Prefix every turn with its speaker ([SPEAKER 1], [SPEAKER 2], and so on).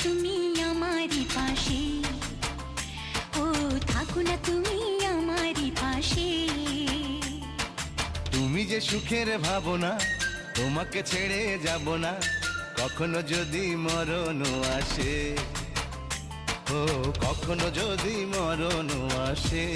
[SPEAKER 1] তুমি আমারই পাশে, ও থাকো না তুমি আমারই পাশে।
[SPEAKER 2] তুমি যে সুখের ভাবনা, তোমাকে ছেড়ে যাব না, কখনো যদি মরণ আসে, ও কখনো যদি মরণ আসে।